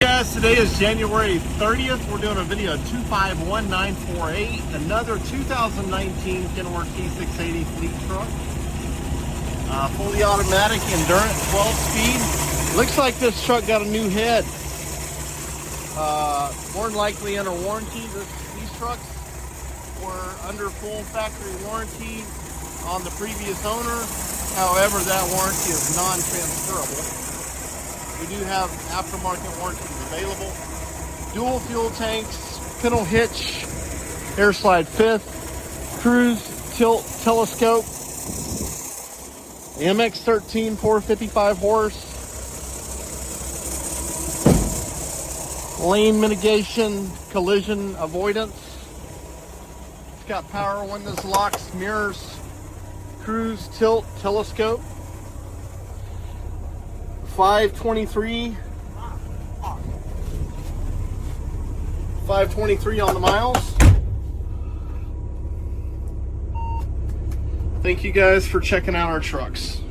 Guys, today is January 30th. We're doing a video of 251948, another 2019 Kenworth T680 fleet truck. Fully automatic, Endurant 12-speed. Looks like this truck got a new head. More than likely under warranty. These trucks were under full factory warranty on the previous owner. However, that warranty is non-transferable. We do have aftermarket warranties available. Dual fuel tanks, pintle hitch, air slide fifth, cruise tilt telescope, MX-13 455 horse, lane mitigation, collision avoidance. It's got power windows, locks, mirrors, cruise tilt telescope. 523 on the miles. Thank you guys for checking out our trucks.